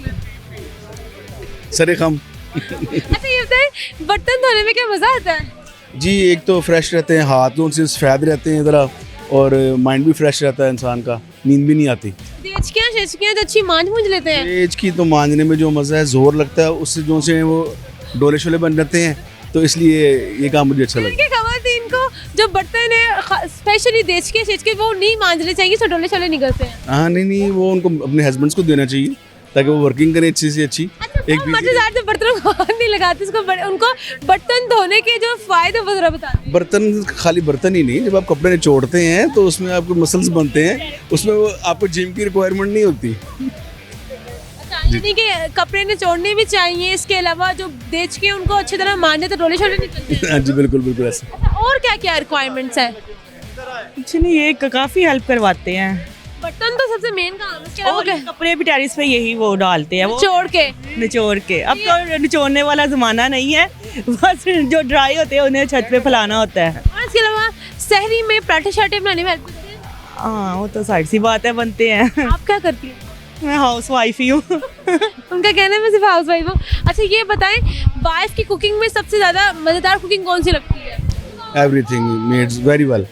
सरे खम। अच्छा ये बताएं, बर्तन धोने में क्या मज़ा आता है? जी एक तो फ्रेश रहते हैं, हाथों से सफ़ेद रहते हैं ज़रा, और माइंड भी फ्रेश रहता है इंसान का, नींद भी नहीं आती। देचकियाँ शेचकियाँ तो अच्छी मूंझ लेते हैं। एज की तो मांजने में जो मज़ा है, जोर लगता है उससे, जो से वो डोले शोले बन जाते हैं, तो इसलिए ये काम मुझे अच्छा लगता है। खवातीन को जो बर्तन है स्पेशली देचके शेचके वो नहीं मांजने चाहिए, तो डोले शोले निकलते हैं। हाँ नहीं, वो उनको अपने हस्बैंड्स को देना चाहिए ताकि वो वर्किंग करें अच्छी से अच्छी। एक मजेदार तो बर्तनों को हाथ नहीं लगाते, उनको बर्तन धोने के जो फायदे वो जरा बता दें। बर्तन खाली बर्तन ही नहीं, जब आप कपड़े निचोड़ते हैं तो उसमें आपके मसल्स बनते हैं, उसमें वो आपको जिम की रिक्वायरमेंट नहीं होती। यानी कि कपड़े निचोड़ने भी चाहिए, इसके अलावा जो देच के उनको अच्छी तरह मारने तो डोले शोले निकलते हैं। हाँ जी बिल्कुल बिल्कुल ऐसा। अच्छा, और क्या क्या रिक्वायरमेंट्स है? कुछ नहीं, ये काफ़ी हेल्प करवाते हैं। बर्तन तो सबसे मेन काम है, इसके अलावा क्या? कपड़े भी टेरिस पे यही वो डालते हैं, वो निचोड़ के। अब तो निचोड़ने वाला ज़माना नहीं है, बस जो ड्राई होते हैं उन्हें छत पे फैलाना होता है। और इसके अलावा सहरी में पराठे शाठे बनाने में हेल्प करते हैं? हाँ वो तो साइड सी बात है, बनते हैं। आप क्या करती हैं? मैं हाउस वाइफ ही हूँ। उनका कहना है मैं सिर्फ हाउस वाइफ हूँ। अच्छा ये बताएं, वाइफ की कुकिंग में सबसे ज़्यादा मज़ेदार कुकिंग कौन सी लगती है? Everything mades very well.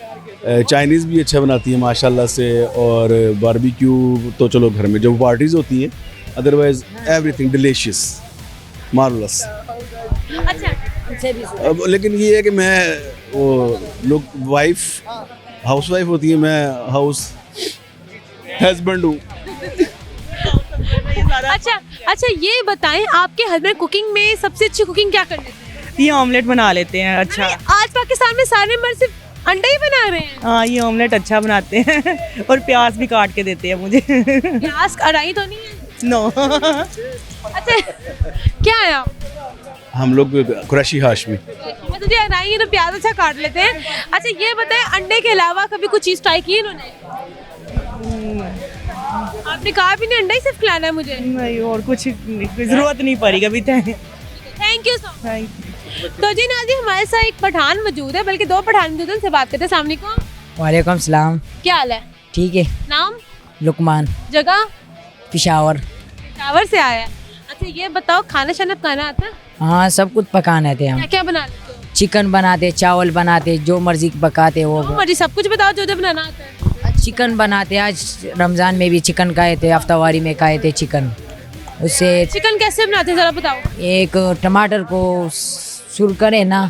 Chinese भी अच्छा बनाती है माशाल्लाह से, और बारबेक्यू तो चलो घर में जब पार्टीज़ होती हैं, अदरवाइज एवरीथिंग डिलीशियस मार्वलस। अच्छा अब लेकिन ये है कि मैं वो लोग हाउस वाइफ होती है, मैं हाउस हस्बैंड हूँ। अच्छा ये बताएं, आपके हस्बैंड कुकिंग में सबसे अच्छी कुकिंग क्या कर लेते हैं? ये ऑमलेट बना लेते हैं अच्छा। आज पाकिस्तान में सारे मर्द सिर्फ अंडे ही बना रहे हैं। हाँ ये ऑमलेट अच्छा बनाते हैं, और प्याज भी काट के देते हैं मुझे। प्याज कढ़ाई तो नहीं है? नो। अच्छा क्या है आप? हम लोग कुरैशी हाशमी। तो जी अढ़ाई है तो प्याज अच्छा काट लेते हैं। अच्छा ये बताएं, अंडे के अलावा कभी कुछ चीज़ ट्राई की इन्होंने? आपने कहा भी नहीं, अंडा ही सिर्फ खिलाना है मुझे। नहीं और कुछ जरूरत नहीं पड़ी कभी। Thank you so much. तो जी नाजी हमारे साथ एक पठान मौजूद है, बल्कि दो पठान मौजूद हैं, उनसे बात करते हैं। अस्सलाम वालेकुम। वालेकुम सलाम। क्या हाल है? ठीक है। नाम? लुकमान। जगह? पिशावर। पिशावर से आया है। अच्छा ये बताओ, खाना शाना पकाना आता है? हाँ सब कुछ पकाने आते हैं हम। क्या क्या बना लेते हो? चिकन बनाते, चावल बनाते, जो मर्जी पकाते वो। मर्जी सब कुछ बताओ जो जो बनाना आता है। चिकन बनाते, आज रमज़ान में भी चिकन खाए थे, हफ्तावारी में खाए थे चिकन। उससे चिकन कैसे बनाते हैं जरा बताओ। एक टमाटर को सुर करे ना,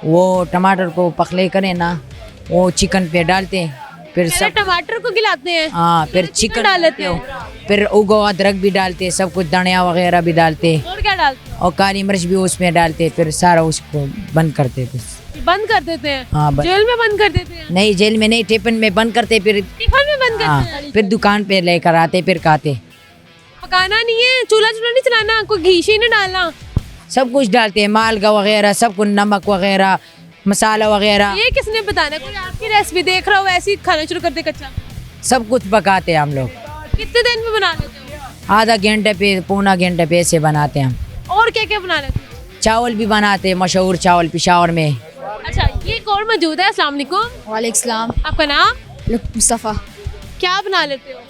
वो टमाटर को पकले करे ना, वो चिकन पे डालते हैं, फिर सब टमाटर को गिलाते हैं। हाँ फिर चिकन डाल लेते हैं, फिर उगो अदरक भी डालते हैं, सब कुछ धनिया वगैरह भी डालते हैं, और क्या डालते हैं? और काली मिर्च भी उसमें डालते हैं, फिर सारा उसको बंद करते हैं। बंद कर देते हैं? हाँ जेल में बंद कर देते हैं? नहीं जेल में नहीं, टिफिन में बंद करते, फिर टिफिन में बंद करते हैं। फिर दुकान पे लेकर आते, फिर खाते। पकाना नहीं है, चूल्हा नहीं चलाना, कोई घी नहीं डालना, सब कुछ डालते हैं, मालगा वगैरह सब कुछ, नमक वगैरह, मसाला वगैरह। ये किसने बताना? कोई आपकी रेसिपी देख रहा हो ऐसे ही खाना शुरू कर दे कच्चा? सब कुछ पकाते हैं हम लोग। कितने दिन में बना लेते हो? आधा घंटे पे, पौना घंटे पे ऐसे बनाते हैं हम। और क्या क्या बना लेते हो? चावल भी बनाते हैं, मशहूर चावल पिशावर में। अच्छा ये एक और मौजूद है। अस्सलाम वालेकुम। वालेकुम सलाम। आपका नाम? मुस्तफ़ा। क्या बना लेते हो?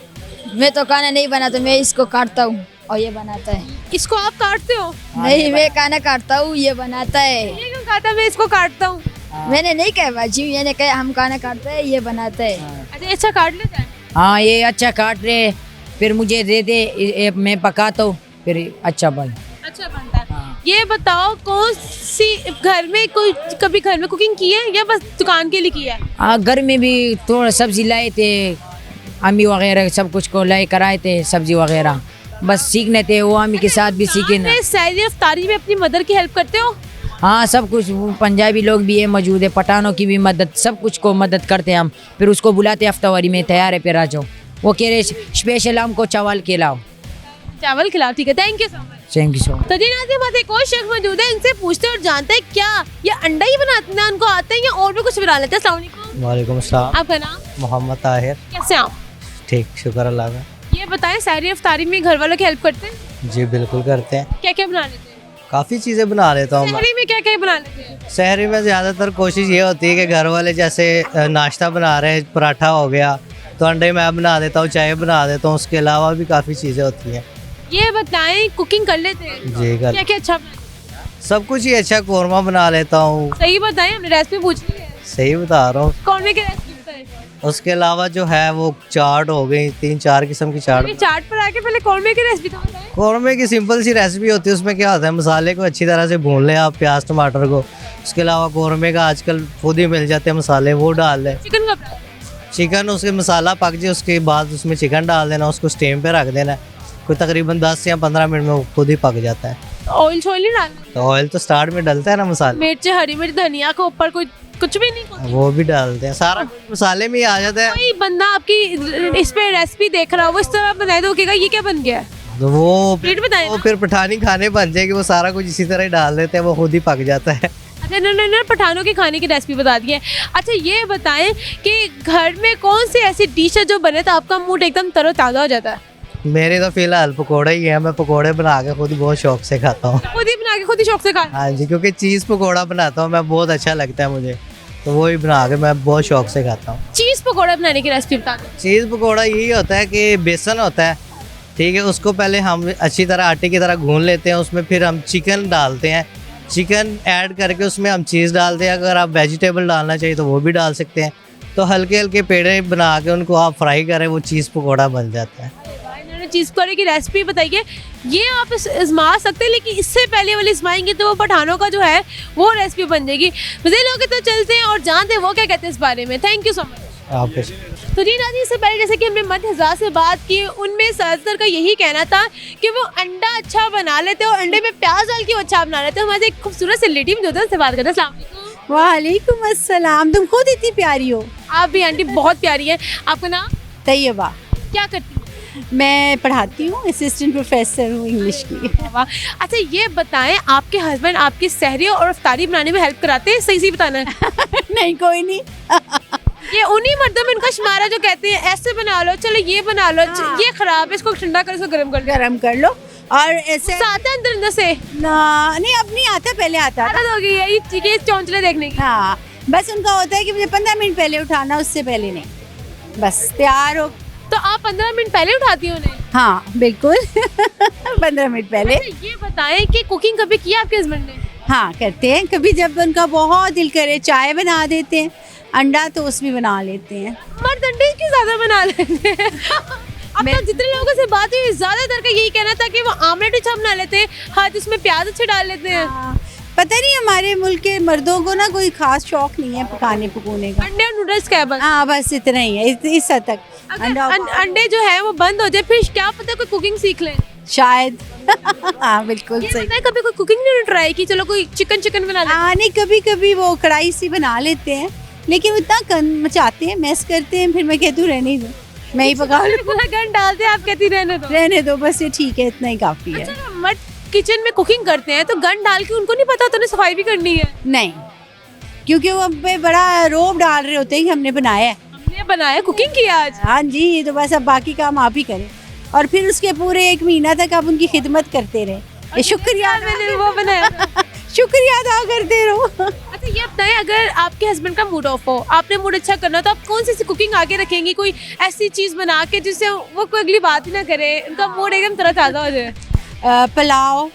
मैं तो खाना नहीं बनाता, मैं इसको काटता हूँ और ये बनाता है। इसको आप काटते हो? नहीं मैं खाना काटता हूँ, ये बनाता है। ये क्यों कहता है मैं इसको काटता हूँ? मैंने नहीं कहा बाजी, मैंने कहा हम खाना काटते हैं, ये बनाता है। अच्छा अच्छा काट लेता है? हाँ ये अच्छा काट रहे, फिर मुझे दे दे, मैं पकाता हूँ, फिर अच्छा बनता है। ये बताओ, कौन सी घर में कोई कभी घर में कुकिंग की है या बस दुकान के लिए की है? हाँ घर में भी थोड़ा सब्जी लाए थे, अम्मी वगैरह सब कुछ को लाए कराए थे, सब्जी वगैरह बस सीखने थे, वो अम्मी के साथ भी सीखे ना। सहरी इफ्तारी में अपनी मदर की हेल्प करते हो? हाँ सब कुछ, पंजाबी लोग भी है मौजूद है, पठानों की भी मदद, सब कुछ को मदद करते हैं हम। फिर उसको बुलाते हफ्तावारी में, तैयार है फिर आ जाओ, वो कह रहे स्पेशल हमको चावल खिलाओ। चावल खिलाओ, ठीक है, thank you so much. Thank you so much. तो जी नाज़रीन, हमारे एक और शख्स मौजूद है, इनसे पूछते हैं और जानते हैं क्या ये अंडा ही बनाते हैं उनको आता है या और भी कुछ बना लेते हैं। अस्सलाम वालेकुम। वालेकुम अस्सलाम। आपका नाम? मोहम्मद ताहिर। कैसे आप? ठीक, शुक्र अल्लाह का। ये बताएं, सहरी इफ्तारी में घर वालों की हेल्प करते हैं? जी बिल्कुल करते हैं। क्या क्या बना लेते हैं? काफ़ी चीज़ें बना लेता हूँ। सहरी में क्या क्या बना लेते हैं? शहरी में ज़्यादातर कोशिश ये होती है कि घर वाले जैसे नाश्ता बना रहे हैं, पराठा हो गया तो अंडे मैं बना देता हूँ, चाय बना देता हूँ, उसके अलावा भी काफ़ी चीज़ें होती हैं। ये बताएं कुकिंग कर लेते हैं? जी कर क्या क्या अच्छा सब कुछ ही अच्छा कौरमा बना लेता हूँ। सही बताएं, हमने रेसिपी पूछी है। सही बता रहा हूँ। कौरमे की रेसिपी बताएं। उसके अलावा जो है वो चाट हो गई, 3-4 किस्म की चाट। ये चाट पर आके पहले कौरमे की रेसिपी तो बताएं। कौरमे की सिंपल सी रेसिपी होती है, उसमें क्या होता है मसाले को अच्छी तरह से भून लें आप, प्याज टमाटर को। उसके अलावा कौरमे का आजकल खुद ही मिल जाते हैं मसाले, वो डाल लें। चिकन का चिकन उसके मसाला पक जाए उसके बाद उसमें चिकन डाल देना, उसको स्टीम पे रख देना। कोई तकरीबन 10 या 15 मिनट में वो खुद ही पक जाता है। ऑयल शॉयल नहीं डालना? तो ऑयल तो स्टार्ट में डलता है ना मसाले। मिर्च, हरी मिर्च, धनिया के ऊपर कोई कुछ भी नहीं? वो भी डालते हैं, सारा मसाले में ही आ जाता है। कोई बंदा आपकी इस पे रेसिपी देख रहा हो, वो इस तरह बनाए तो कहेगा ये क्या बन गया? तो वो फिर पठानी खाने बन जाएगी, वो सारा कुछ इसी तरह ही डाल देते हैं, वो खुद ही पक जाता है। अच्छा ना पठानों के खाने की रेसिपी बता दी है। अच्छा ये बताएं कि घर में कौन सी ऐसी डिश है जो बने तो आपका मूड एकदम तरोताज़ा हो जाता है? मेरे तो फिलहाल पकोड़े ही है, मैं पकोड़े बना के खुद बहुत शौक से खाता हूँ। खुद ही बना के खुद ही शौक से खाता? हाँ जी, क्योंकि चीज़ पकोड़ा बनाता हूँ मैं, बहुत अच्छा लगता है मुझे, तो वो ही बना के मैं बहुत शौक से खाता हूँ। चीज़ पकोड़ा बनाने की रेसिपी बता दें। चीज़ पकोड़ा यही होता है कि बेसन होता है, ठीक है, उसको पहले हम अच्छी तरह आटे की तरह गूंद लेते हैं, उसमें फिर हम चिकन डालते हैं, चिकन ऐड करके उसमें हम चीज़ डालते हैं। अगर आप वेजिटेबल डालना चाहिए तो वो भी डाल सकते हैं। तो हल्के हल्के पेड़े बना के उनको आप फ्राई करें, वो चीज़ पकोड़ा बन जाता है। चीज़ पकोड़े की रेसिपी बताइए, ये आप आजमा सकते हैं, लेकिन इससे पहले वाली आजमाएंगे तो वो पठानों का जो है वो रेसिपी बन जाएगी। मजे लोग तो चलते हैं और जानते हैं वो क्या कहते हैं इस बारे में। Thank you so much. आपके तो जी नाज़रीन, इससे पहले जैसे कि हमने मद हज़ार से बात की, उनमें ज़्यादातर का यही कहना था कि वो अंडा अच्छा बना लेते और अंडे में प्याज डाल के वो अच्छा बना लेते। हमारे एक खूबसूरत से लेडी में से बात करते हैं। अस्सलाम वालेकुम। वालेकुम अस्सलाम। तुम खुद इतनी प्यारी हो। आप भी आंटी बहुत प्यारी है। आपका नाम? तैयबा। क्या करती हैं? मैं पढ़ाती हूँ, असिस्टेंट प्रोफेसर हूँ इंग्लिश की। अच्छा ये बताएं, आपके हस्बैंड आपकी सहरी और इफ्तारी बनाने में हेल्प कराते हैं? सही बताना है। नहीं कोई नहीं। ये उन्हीं मर्दों में उनका शुमारा जो कहते हैं ऐसे बना लो, चलो ये बना लो, ये खराब है, इसको ठंडा कर, इसको गर्म कर लो। और ऐसे आता है अंदर से ना, नहीं अब नहीं आता, पहले आता था। हो गई है ये चौंचले देखने की। हाँ, बस उनका होता है कि मुझे 15 मिनट पहले उठाना, उससे पहले नहीं। बस तैयार हो तो आप 15 मिनट पहले उठाती हो उन्हें? हाँ बिल्कुल। 15 मिनट पहले। ये बताएं कि कुकिंग कभी किया आपके हस्बैंड ने? हाँ करते हैं, कभी जब उनका बहुत दिल करे चाय बना देते हैं, अंडा टोस्ट भी बना लेते हैं। मर्द अंडे क्यों ज्यादा बना लेते हैं? अब तक जितने लोगों से बात हुई ज्यादातर का यही कहना था कि वो आमलेट अच्छा बना लेते हैं, हाँ उसमें प्याज अच्छे डाल लेते हैं। पता नहीं हमारे मुल्क के मर्दों को ना कोई खास शौक नहीं है पकाने पकाने का। अंडे और नूडल्स क्या बस? हाँ बस इतना ही है, इस हद तक। अंडे जो है वो बंद हो जाए फिर क्या पता कोई कुकिंग सीख ले शायद। हाँ बिल्कुल सही। कभी कोई कुकिंग नहीं ट्राई की? चलो कोई चिकन बना ले। हाँ नहीं, कभी कभी वो कढ़ाई सी बना लेते हैं, लेकिन इतना मचाते हैं, मैस करते हैं, फिर मैं कहती हूँ रहने दो, मैं ही पका लूँ। गन डालते हैं, आप कहती रहने दो बस, ये ठीक है, इतना ही काफी है। मर्द किचन में कुकिंग करते हैं तो गन डाल के उनको नहीं पता तो उन्हें सफाई भी करनी है? नहीं, क्योंकि वो अब बड़ा रोब डाल रहे होते हैं कि हमने बनाया है, हमने बनाया, कुकिंग किया आज। हाँ जी, ये तो बस अब बाकी काम आप ही करें, और फिर उसके पूरे 1 महीना तक आप उनकी खिदमत करते रहे। शुक्रिया, मैंने वो बनाया। शुक्रिया अदा करते रहो। अच्छा ये बताएं, अगर आपके हस्बैंड का मूड ऑफ हो, आपने मूड अच्छा करना, तो आप कौन सी कुकिंग आगे रखेंगी? कोई ऐसी चीज बना के जिससे वो कोई अगली बात ही ना करे, उनका मूड एकदम तरोताजा हो जाए? पुलाव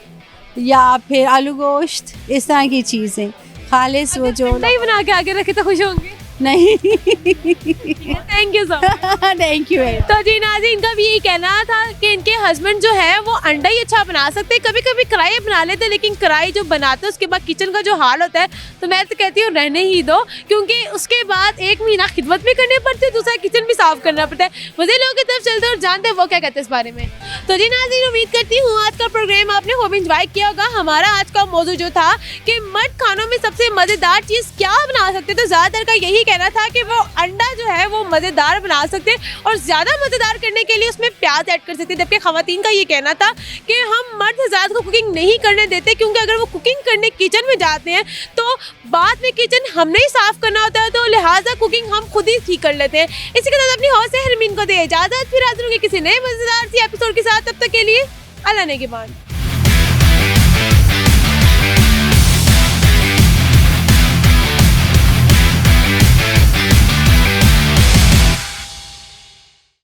या फिर आलू गोश्त, इस तरह की चीज़ें खालिस, वो जो नहीं बना के आगे रखे तो खुश होंगे? नहीं। Thank you so much. Thank you. तो जी नाज़रीन, इनका भी यही कहना था कि इनके हस्बैंड जो है वो अंडा ही अच्छा बना सकते हैं, कभी कभी कढ़ाई बना लेते हैं, लेकिन कढ़ाई जो बनाते हैं उसके बाद किचन का जो हाल होता है तो मैं तो कहती हूँ रहने ही दो, क्योंकि उसके बाद 1 महीना खिदमत भी करनी पड़ती है, दूसरा किचन भी साफ करना पड़ता है। मुझे लोगों की तरफ चलते और जानते हैं वो क्या कहते हैं इस बारे में। तो जी नाज़रीन, उम्मीद करती हूँ आज का प्रोग्राम आपने खूब इंजॉय किया होगा। हमारा आज का मौजू जो था कि मर्द खानों में सबसे मज़ेदार चीज़ क्या बना सकते, तो ज़्यादातर का यही कहना था कि वो अंडा जो है वो मज़ेदार बना सकते हैं और ज़्यादा मज़ेदार करने के लिए उसमें प्याज ऐड कर सकते हैं, जबकि ख़वातीन का ये कहना था कि हम मर्द हज़रात को कुकिंग नहीं करने देते, क्योंकि अगर वो कुकिंग करने किचन में जाते हैं तो बाद में किचन हमने ही साफ़ करना होता है, तो लिहाजा कुकिंग हम खुद ही ठीक कर लेते हैं। इसी के साथ अपनी हौस से हरमीन को दे इजाज़त, फिर हाजिर होंगे किसी नए मज़ेदार सी एपिसोड के साथ। तब तक के लिए अल्लाह ने के बाद।